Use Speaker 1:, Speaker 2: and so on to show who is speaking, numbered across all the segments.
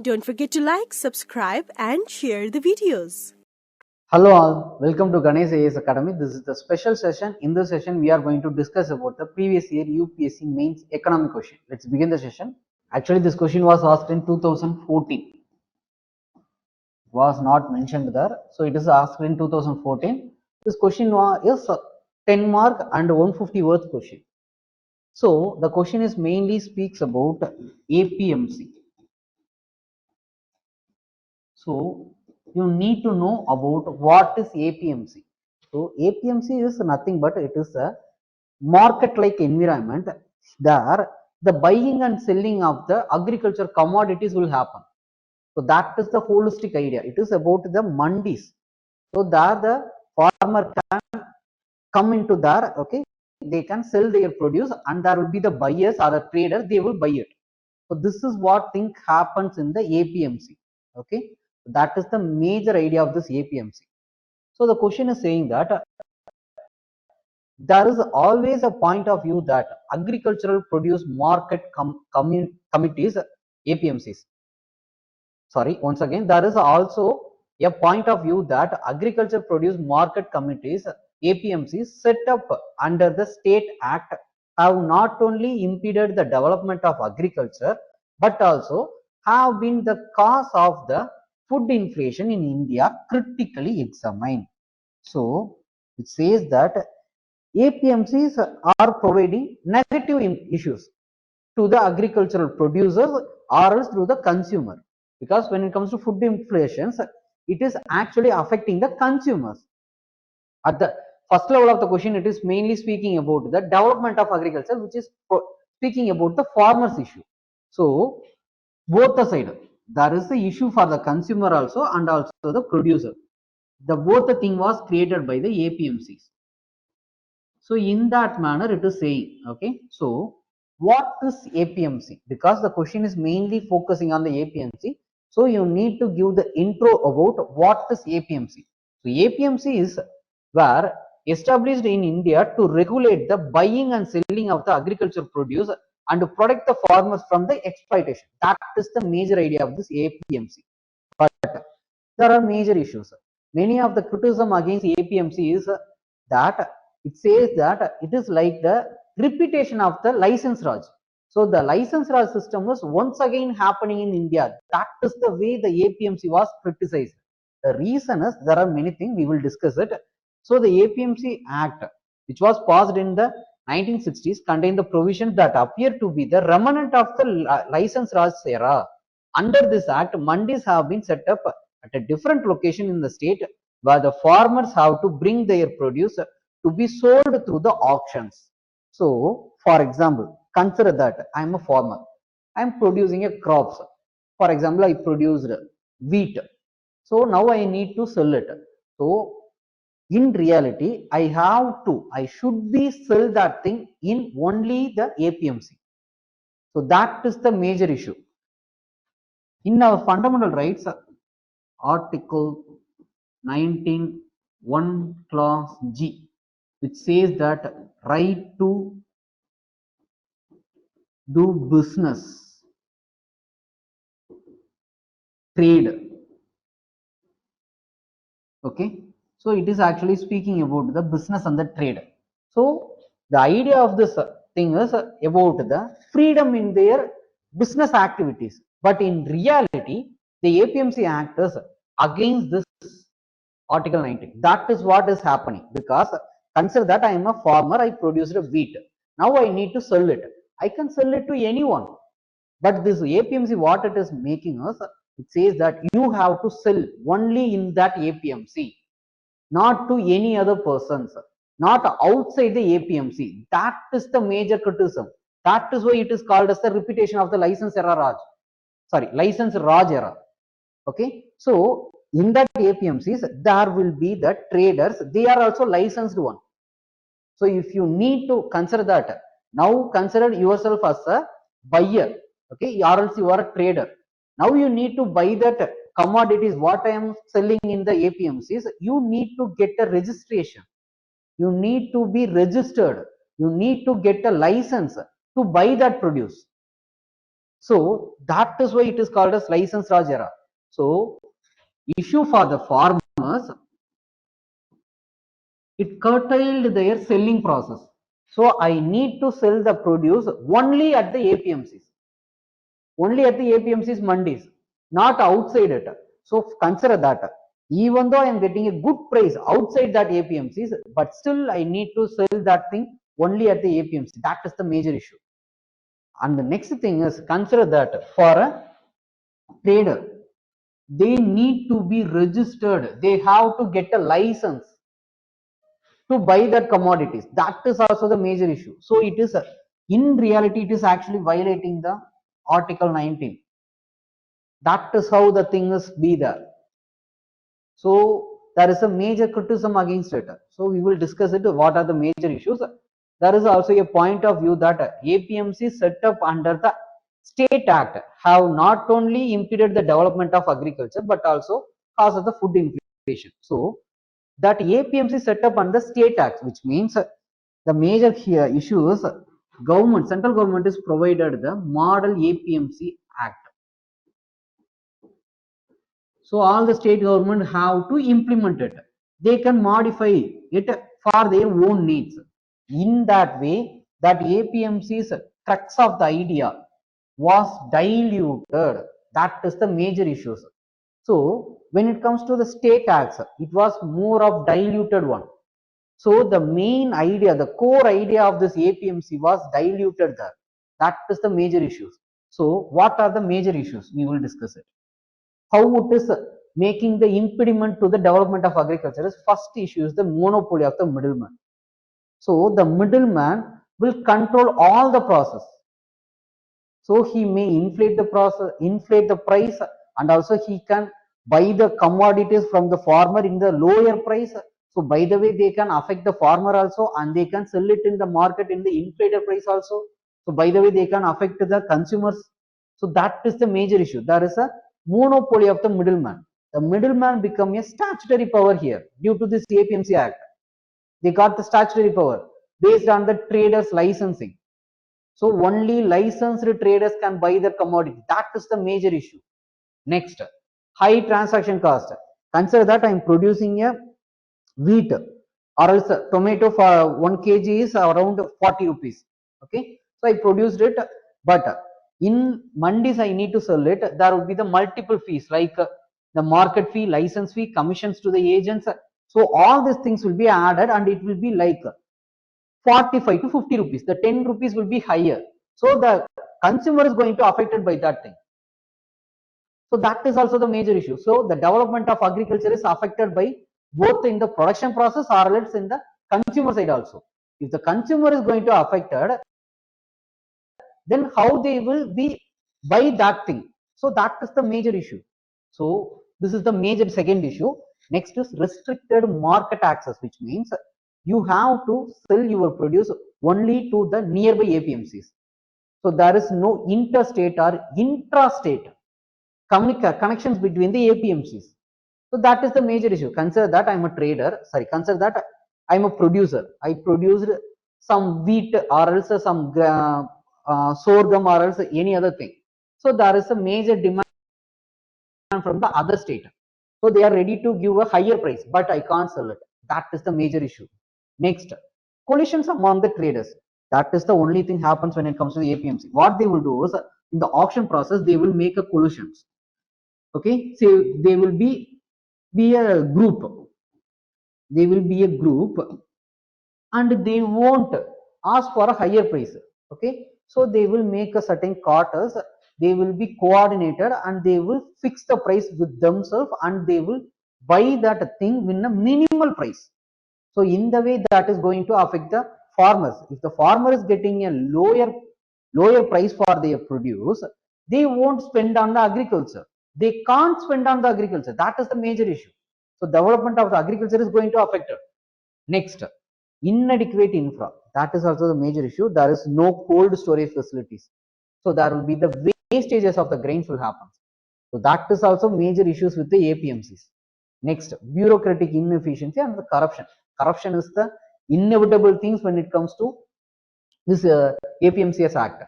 Speaker 1: Don't forget to like, subscribe and share the videos.
Speaker 2: Hello all, welcome to Ganesh IAS Academy. This is the special session. In this session, we are going to discuss about the previous year UPSC Mains economic question. Let's begin the session. Actually, this question was asked in 2014. Was not mentioned there. So, it is asked in 2014. This question is 10 mark and 150 worth question. So, the question is mainly speaks about APMC. So, you need to know about what is APMC. So, APMC is nothing but it is a market-like environment. There, the buying and selling of the agriculture commodities will happen. So, that is the holistic idea. It is about the mandis. So, there the farmer can come into there, okay, they can sell their produce and there will be the buyers or the trader, they will buy it. So, this is what thing happens in the APMC, okay. That is the major idea of this APMC. So the question is saying that there is always a point of view that agricultural produce market committees, APMCs. Sorry, once again, there is also a point of view that agriculture produce market committees, APMCs, set up under the State Act have not only impeded the development of agriculture but also have been the cause of the food inflation in India critically examined. So, it says that APMCs are providing negative issues to the agricultural producers or else through the consumer. Because when it comes to food inflations, it is actually affecting the consumers. At the first level of the question, it is mainly speaking about the development of agriculture, which is speaking about the farmers issue. So, both the side, there is the issue for the consumer also and also the producer. The both the thing was created by the APMCs. So in that manner it is saying, okay, so what is APMC? Because the question is mainly focusing on the APMC, so you need to give the intro about what is APMC. So APMC is where established in India to regulate the buying and selling of the agricultural produce and to protect the farmers from the exploitation. That is the major idea of this APMC. But there are major issues. Many of the criticism against APMC is that it says that it is like the repetition of the license Raj. So the license Raj system was once again happening in India. That is the way the APMC was criticized. The reason is there are many things, we will discuss it. So the APMC Act, which was passed in the 1960s, contained the provisions that appear to be the remnant of the license Raj era. Under this act, mandis have been set up at a different location in the state where the farmers have to bring their produce to be sold through the auctions. So, for example, consider that I am a farmer. I am producing a crops. For example, I produced wheat. So now I need to sell it. So in reality, I should be sell that thing in only the APMC. So that is the major issue. In our fundamental rights, Article 19(1) clause G, which says that right to do business, trade. Okay, so it is actually speaking about the business and the trade. So the idea of this thing is about the freedom in their business activities, but in reality, the APMC Act is against this Article 19. That is what is happening, because consider that I am a farmer, I produced a wheat. Now I need to sell it. I can sell it to anyone. But this APMC, what it is making us, it says that you have to sell only in that APMC, not to any other persons, not outside the APMC. That is the major criticism. That is why it is called as the repetition of the license era Raj. Sorry, license Raj era. Okay, so in that APMCs, there will be the traders, they are also licensed one. So if you need to consider that, now consider yourself as a buyer, okay, or else you are a trader. Now you need to buy that commodities, what I am selling in the APMCs, you need to get a registration. You need to be registered. You need to get a license to buy that produce. So that is why it is called as license Raj era. So issue for the farmers, it curtailed their selling process. So I need to sell the produce only at the APMCs, only at the APMCs mandis, not outside it. So consider that. Even though I am getting a good price outside that APMCs, but still I need to sell that thing only at the APMC. That is the major issue. And the next thing is, consider that for a trader, they need to be registered. They have to get a license to buy that commodities. That is also the major issue. So it is, in reality, it is actually violating the Article 19. That is how the thing is be there. So there is a major criticism against it. So we will discuss it. What are the major issues? There is also a point of view that APMC set up under the State Act have not only impeded the development of agriculture but also caused the food inflation. So that APMC set up under State Act, which means the major here issue is government, central government is provided the model APMC Act. So all the state government have to implement it. They can modify it for their own needs. In that way, that APMC's crux of the idea was diluted. That is the major issues. So when it comes to the state acts, it was more of diluted one. So the main idea, the core idea of this APMC was diluted there. That is the major issues. So what are the major issues? We will discuss it. How it is making the impediment to the development of agriculture is, first issue is the monopoly of the middleman. So the middleman will control all the process. So he may inflate the process, inflate the price, and also he can buy the commodities from the farmer in the lower price. So by the way, they can affect the farmer also, and they can sell it in the market in the inflated price also. So by the way, they can affect the consumers. So that is the major issue. There is a monopoly of the middleman. The middleman become a statutory power here due to this APMC Act. They got the statutory power based on the traders licensing. So only licensed traders can buy the commodity. That is the major issue. Next, high transaction cost. Consider that I am producing a wheat or else tomato for 1 kg is around 40 rupees. Okay, so I produced it, but in mandis I need to sell it. There would be the multiple fees like the market fee, license fee, commissions to the agents. So all these things will be added and it will be like 45 to 50 rupees. The 10 rupees will be higher. So the consumer is going to affected by that thing. So that is also the major issue. So the development of agriculture is affected by both in the production process or else in the consumer side also. If the consumer is going to affected, then how they will be buy that thing. So that is the major issue. So this is the major second issue. Next is restricted market access, which means you have to sell your produce only to the nearby APMCs. So there is no interstate or intrastate connections between the APMCs. So that is the major issue. Consider that I am a trader. Sorry, consider that I am a producer. I produced some wheat or else some sorghum or else any other thing. So there is a major demand from the other state. So they are ready to give a higher price, but I can't sell it. That is the major issue. Next, collisions among the traders. That is the only thing happens when it comes to the APMC. What they will do is in the auction process, they will make a collisions. Okay, so they will be a group. They will be a group and they won't ask for a higher price. Okay, so they will make a certain quarters, they will be coordinated and they will fix the price with themselves and they will buy that thing in a minimal price. So in the way that is going to affect the farmers. If the farmer is getting a lower price for their produce, they won't spend on the agriculture. They can't spend on the agriculture. That is the major issue. So development of the agriculture is going to affect it. Next, inadequate infra. That is also the major issue. There is no cold storage facilities. So there will be the wastages of the grains will happen. So that is also major issues with the APMCs. Next, bureaucratic inefficiency and the corruption. Corruption is the inevitable things when it comes to this APMCS Act.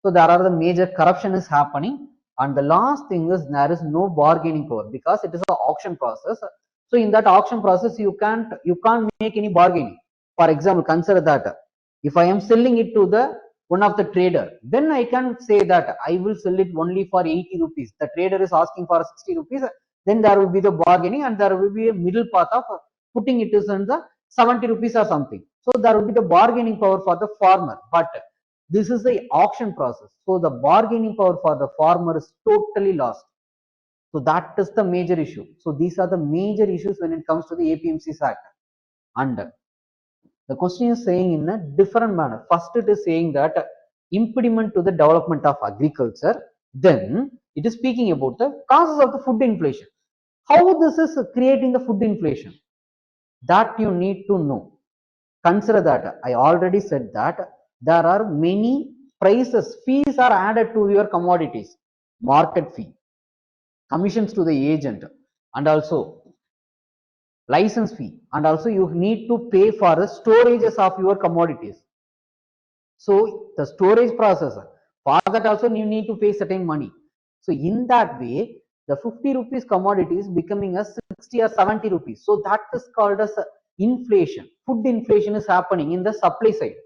Speaker 2: So there are the major corruption is happening, and the last thing is there is no bargaining power because it is an auction process. So in that auction process, you can't make any bargaining. For example, consider that if I am selling it to the one of the trader, then I can say that I will sell it only for 80 rupees. The trader is asking for 60 rupees. Then there will be the bargaining, and there will be a middle path of putting it is in the 70 rupees or something. So there will be the bargaining power for the farmer. But this is the auction process. So the bargaining power for the farmer is totally lost. So that is the major issue. So these are the major issues when it comes to the APMC Act. And the question is saying in a different manner. First, it is saying that impediment to the development of agriculture. Then it is speaking about the causes of the food inflation. How this is creating the food inflation? That you need to know. Consider that I already said that there are many prices, fees are added to your commodities, market fee, commissions to the agent, and also license fee, and also you need to pay for the storages of your commodities. So the storage process, for that also you need to pay certain money. So in that way, the 50 rupees commodity is becoming a 60 or 70 rupees. So that is called as inflation. Food inflation is happening in the supply side.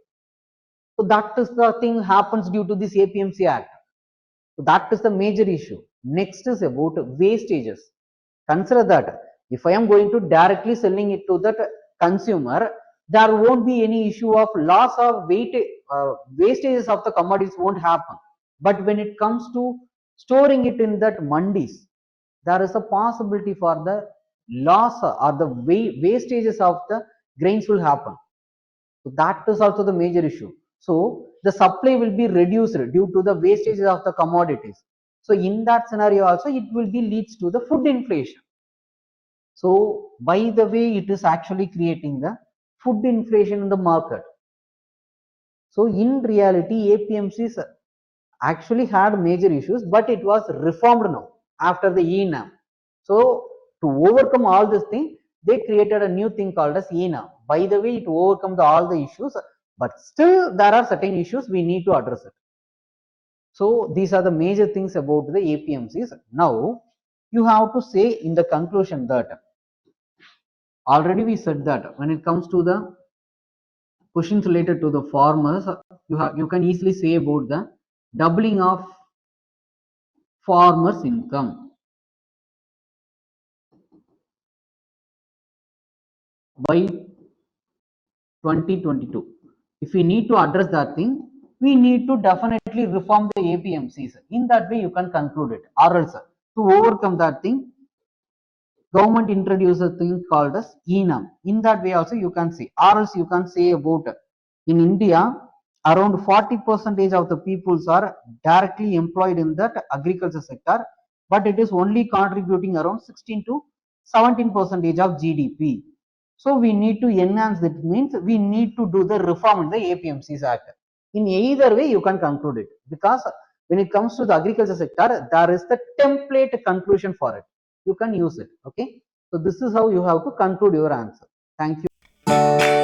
Speaker 2: So that is the thing happens due to this APMC Act. So that is the major issue. Next is about wastages. Consider that if I am going to directly selling it to that consumer, there won't be any issue of loss of weight, wastages of the commodities won't happen. But when it comes to storing it in that mandis, there is a possibility for the loss or the wastages of the grains will happen. So that is also the major issue. So the supply will be reduced due to the wastages of the commodities. So in that scenario also it will be leads to the food inflation. So by the way, it is actually creating the food inflation in the market. So in reality, APMCs actually had major issues, but it was reformed now after the ENAM. So to overcome all this thing, they created a new thing called as ENAM. By the way, it overcome all the issues, but still there are certain issues we need to address it. So these are the major things about the APMCs. Now you have to say in the conclusion that already we said that when it comes to the questions related to the farmers, you can easily say about the doubling of farmers' income by 2022. If we need to address that thing, we need to definitely reform the APMCs. In that way, you can conclude it. Or else, to overcome that thing, government introduced a thing called as ENAM. In that way also you can say. Or else you can say about in India, around 40% of the peoples are directly employed in that agriculture sector, but it is only contributing around 16 to 17% of GDP. So we need to enhance that, means we need to do the reform in the APMCs Act. In either way, you can conclude it, because when it comes to the agriculture sector, there is the template conclusion for it. You can use it. Okay. So this is how you have to conclude your answer. Thank you.